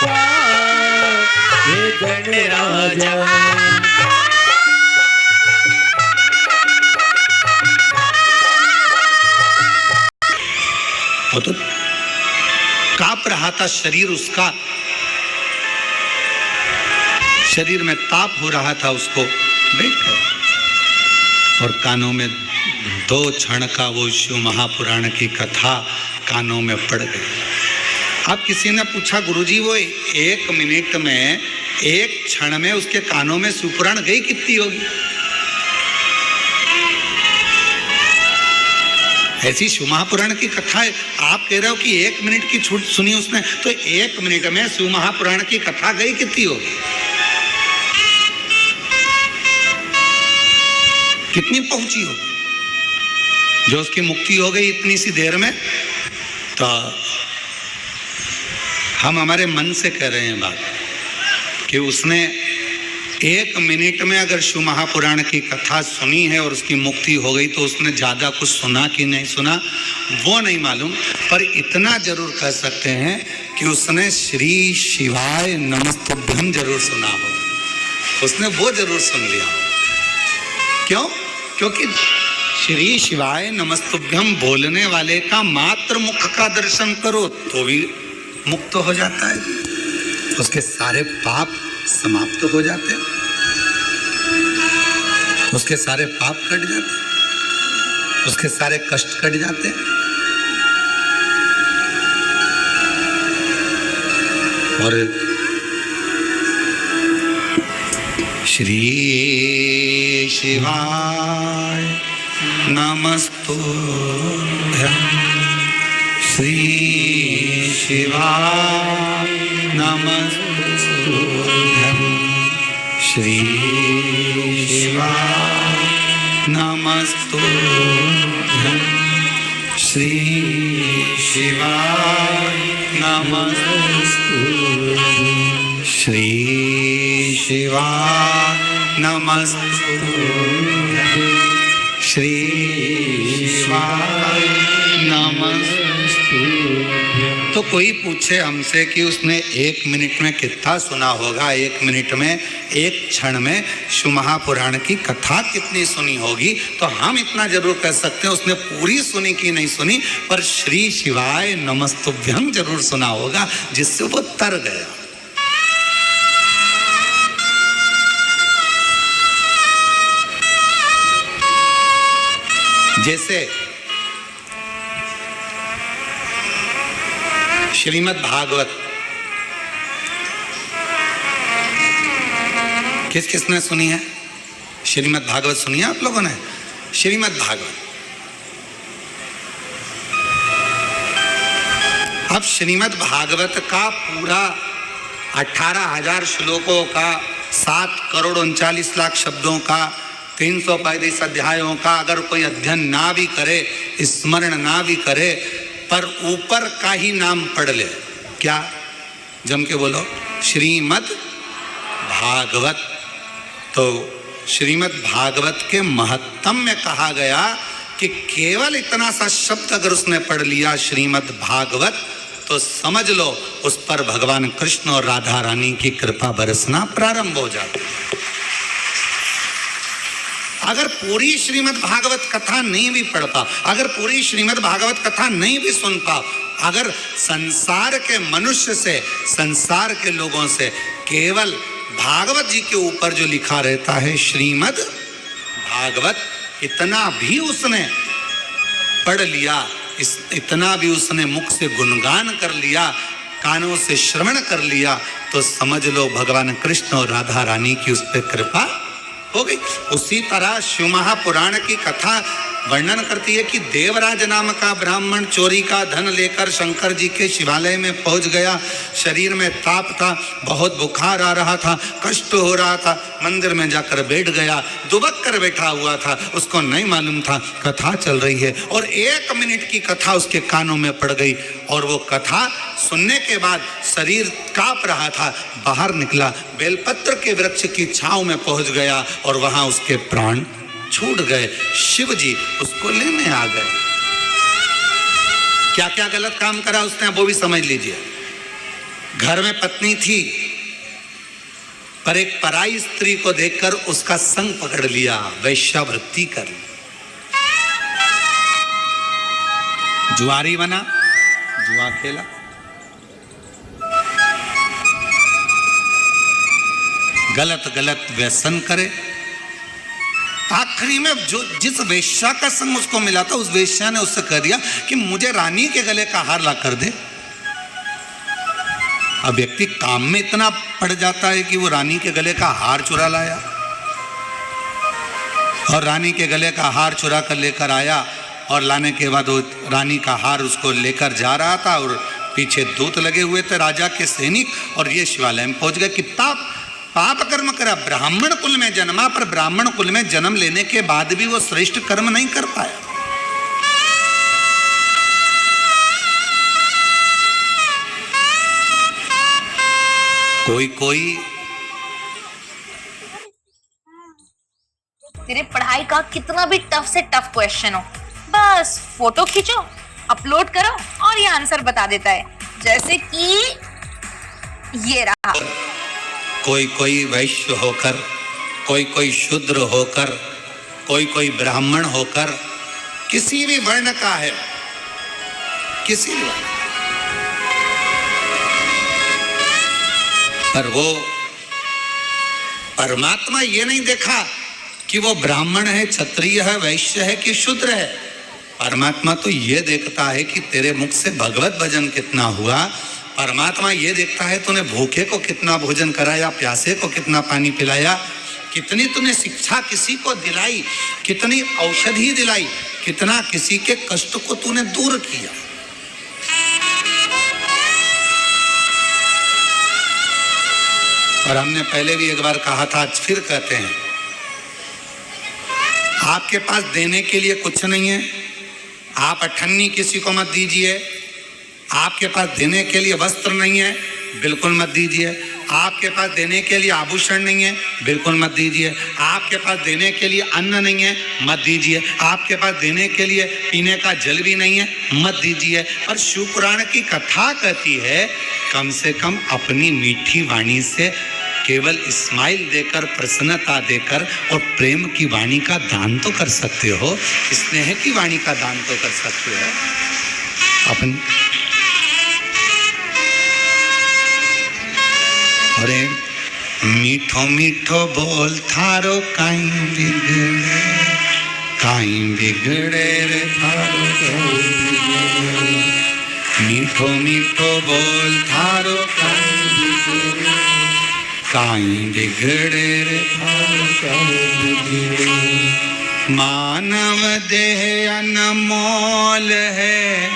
हे गणराजा। वो तो कांप रहा था शरीर उसका, शरीर में ताप हो रहा था उसको, बैठ गया और कानों में 2 क्षण का वो शिव महापुराण की कथा कानों में पड़ गई। अब किसी ने पूछा गुरुजी वो 1 मिनट में 1 क्षण में उसके कानों में शिवपुराण गई कितनी होगी? ऐसी शिव महापुराण की कथा है, आप कह रहे हो कि 1 मिनट की छूट सुनी उसने, तो 1 मिनट में शिव महापुराण की कथा गई कितनी होगी? कितनी पहुंची होगी? जो उसकी मुक्ति हो गई इतनी सी देर में। तो हम हमारे मन से कह रहे हैं बात कि उसने 1 मिनट में अगर शिव महापुराण की कथा सुनी है और उसकी मुक्ति हो गई तो उसने ज़्यादा कुछ सुना कि नहीं सुना वो नहीं मालूम, पर इतना जरूर कह सकते हैं कि उसने श्री शिवाय नमस्तुभ्यम जरूर सुना हो, उसने वो जरूर सुन लिया हो। क्यों? क्योंकि श्री शिवाय नमस्तुभ्यम बोलने वाले का मात्र मुख का दर्शन करो तो भी मुक्त हो जाता है, उसके सारे पाप समाप्त हो जाते हैं, उसके सारे पाप कट जाते हैं, उसके सारे कष्ट कट जाते हैं। और श्री शिवाय नमस्तुभ्यं, श्री शिवाय नमस्तुभ्यं, श्री शिवाय नमस्तुभ्यं, श्री शिवाय नमस्तुभ्यं, श्री शिवाय नमस्तुभ्यं, श्री शिवाय नमस्तुभ्यं। तो कोई पूछे हमसे कि उसने 1 मिनट में कितना सुना होगा, 1 मिनट में 1 क्षण में शिव महापुराण की कथा कितनी सुनी होगी, तो हम इतना जरूर कह सकते हैं उसने पूरी सुनी कि नहीं सुनी, पर श्री शिवाय नमस्तुभ्यं जरूर सुना होगा जिससे वो तर गया। जैसे श्रीमद् भागवत किस किसने सुनी है? श्रीमद् भागवत सुनी है आप लोगों ने? श्रीमद् भागवत, अब श्रीमद् भागवत का पूरा 18,000 श्लोकों का 7,39,00,000 शब्दों का 335 अध्यायों का अगर कोई अध्ययन ना भी करे, स्मरण ना भी करे, पर ऊपर का ही नाम पढ़ ले, क्या? जम के बोलो, श्रीमद् भागवत। तो श्रीमद् भागवत के महत्तम में कहा गया कि केवल इतना सा शब्द अगर उसने पढ़ लिया श्रीमद् भागवत, तो समझ लो उस पर भगवान कृष्ण और राधा रानी की कृपा बरसना प्रारंभ हो जाती। अगर पूरी श्रीमद् भागवत कथा नहीं भी पढ़ता, अगर पूरी श्रीमद् भागवत कथा नहीं भी सुनता, अगर संसार के मनुष्य से, संसार के लोगों से केवल भागवत जी के ऊपर जो लिखा रहता है श्रीमद् भागवत, इतना भी उसने पढ़ लिया, इतना भी उसने मुख से गुणगान कर लिया, कानों से श्रवण कर लिया, तो समझ लो भगवान कृष्ण और राधा रानी की उस पर कृपा हो गई। उसी तरह शिव महापुराण की कथा वर्णन करती है कि देवराज नाम का ब्राह्मण चोरी का धन लेकर शंकर जी के शिवालय में पहुंच गया। शरीर में ताप था, बहुत बुखार आ रहा था, कष्ट हो रहा था, मंदिर में जाकर बैठ गया, दुबक कर बैठा हुआ था, उसको नहीं मालूम था कथा चल रही है, और 1 मिनट की कथा उसके कानों में पड़ गई, और वो कथा सुनने के बाद शरीर कांप रहा था, बाहर निकला, बेलपत्र के वृक्ष की छांव में पहुंच गया, और वहां उसके प्राण छूट गए। शिव जी उसको लेने आ गए। क्या क्या गलत काम करा उसने वो भी समझ लीजिए। घर में पत्नी थी, पर एक पराई स्त्री को देखकर उसका संग पकड़ लिया, वैश्यावृत्ति कर ली। जुआरी बना, जुआ खेला, गलत गलत व्यसन करे। आखिरी में जो जिस वेश्या का संग उसको मिला था, उस वेश्या ने उससे कह दिया कि मुझे रानी के गले का हार ला कर दे। अब व्यक्ति काम में इतना पड़ जाता है कि वो रानी के गले का हार चुरा लाया, और रानी के गले का हार चुरा कर लेकर आया, और लाने के बाद वो रानी का हार उसको लेकर जा रहा था, और पीछे दूत लगे हुए थे राजा के सैनिक, और ये शिवालय में पहुंच गए। कितना पाप कर्म करा, ब्राह्मण कुल में जन्मा, पर ब्राह्मण कुल में जन्म लेने के बाद भी वो श्रेष्ठ कर्म नहीं कर पाया। कोई कोई तेरे पढ़ाई का कितना भी टफ से टफ क्वेश्चन हो, बस फोटो खींचो, अपलोड करो और ये आंसर बता देता है। जैसे कि ये रहा। कोई कोई वैश्य होकर, कोई कोई शूद्र होकर, कोई कोई ब्राह्मण होकर, किसी भी वर्ण का है, किसी भी वर्ण, पर वो परमात्मा ये नहीं देखा कि वो ब्राह्मण है, क्षत्रिय है, वैश्य है कि शूद्र है। परमात्मा तो ये देखता है कि तेरे मुख से भगवत भजन कितना हुआ। परमात्मा ये देखता है तूने भूखे को कितना भोजन कराया, प्यासे को कितना पानी पिलाया, कितनी तूने शिक्षा किसी को दिलाई, कितनी औषधि दिलाई, कितना किसी के कष्ट को तूने दूर किया। और हमने पहले भी एक बार कहा था, आज फिर कहते हैं, आपके पास देने के लिए कुछ नहीं है, आप अठन्नी किसी को मत दीजिए। आपके पास देने के लिए वस्त्र नहीं है, बिल्कुल मत दीजिए। आपके पास देने के लिए आभूषण नहीं है, बिल्कुल मत दीजिए। आपके पास देने के लिए अन्न नहीं है, मत दीजिए। आपके पास देने के लिए पीने का जल भी नहीं है, मत दीजिए। और शिव पुराण की कथा कहती है, कम से कम अपनी मीठी वाणी से केवल स्माइल देकर, प्रसन्नता देकर और प्रेम की वाणी का दान तो कर सकते हो, स्नेह की वाणी का दान तो कर सकते हो अपन। अरे मीठो मीठो बोल थारो काई बिगड़े रे थारो, मीठो मीठो बोल थारो काई बिगड़े रे मानव देह अनमोल है,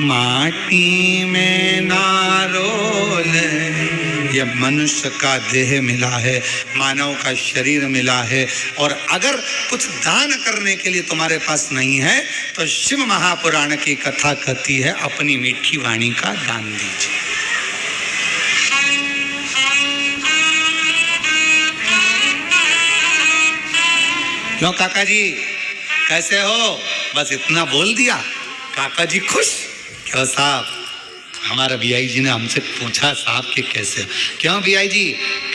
माटी में नारोल है। यह मनुष्य का देह मिला है, मानव का शरीर मिला है, और अगर कुछ दान करने के लिए तुम्हारे पास नहीं है तो शिव महापुराण की कथा कहती है, अपनी मीठी वाणी का दान दीजिए। क्यों काका जी कैसे हो? बस इतना बोल दिया, काका जी खुश। क्यों साहब, हमारा बीआई जी ने हमसे पूछा साहब कि कैसे हो? क्यों बीआई जी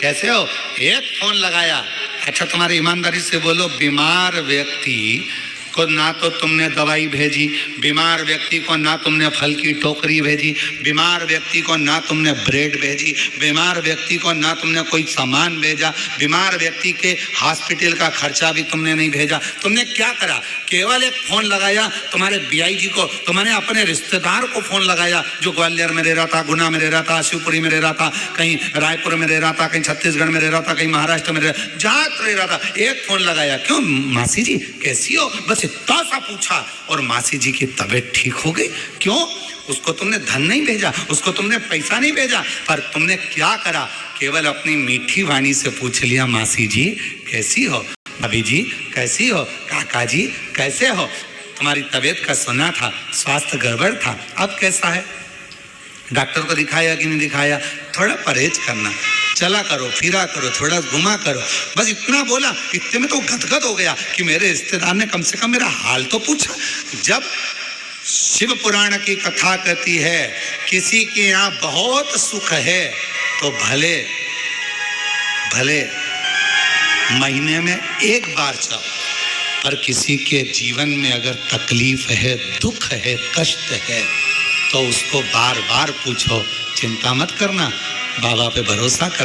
कैसे हो? एक फोन लगाया। अच्छा तुम्हारी ईमानदारी से बोलो, बीमार व्यक्ति को ना तो तुमने दवाई भेजी, बीमार व्यक्ति को ना तुमने फल की टोकरी भेजी, बीमार व्यक्ति को ना तुमने ब्रेड भेजी, बीमार व्यक्ति को ना तुमने कोई सामान भेजा, बीमार व्यक्ति के हॉस्पिटल का खर्चा भी तुमने नहीं भेजा। तुमने क्या करा? केवल एक फोन लगाया तुम्हारे बीआई जी को, तुमने अपने रिश्तेदार को फोन लगाया जो ग्वालियर में रह रहा था, गुना में रह रहा था, शिवपुरी में रह रहा था, कहीं रायपुर में रह रहा था, कहीं छत्तीसगढ़ में रह रहा था, कहीं महाराष्ट्र में जहाँ रह रहा था, एक फोन लगाया। क्यों मासी जी कैसी हो? बस इतना सा पूछा और मासी जी की तबीयत ठीक हो गई। क्यों? उसको तुमने धन नहीं भेजा, उसको तुमने पैसा नहीं भेजा, पर तुमने क्या करा? केवल अपनी मीठी वाणी से पूछ लिया, मासी जी कैसी हो, भाभी जी कैसी हो, काका जी कैसे हो? तुम्हारी तबीयत का सुना था, स्वास्थ्य गड़बड़ था, अब कैसा है? डॉक्टर को दिखाया कि नहीं दिखाया? थोड़ा परहेज करना, चला करो, फिरा करो, थोड़ा घुमा करो। बस इतना बोला, इतने में तो गदगद हो गया कि मेरे रिश्तेदार ने कम से कम मेरा हाल तो पूछा। जब शिव पुराण की कथा कहती है किसी के यहाँ बहुत सुख है तो भले भले महीने में एक बार जाओ, पर किसी के जीवन में अगर तकलीफ है, दुख है, कष्ट है तो उसको बार बार पूछो। चिंता मत करना, बाबा पे भरोसा कर।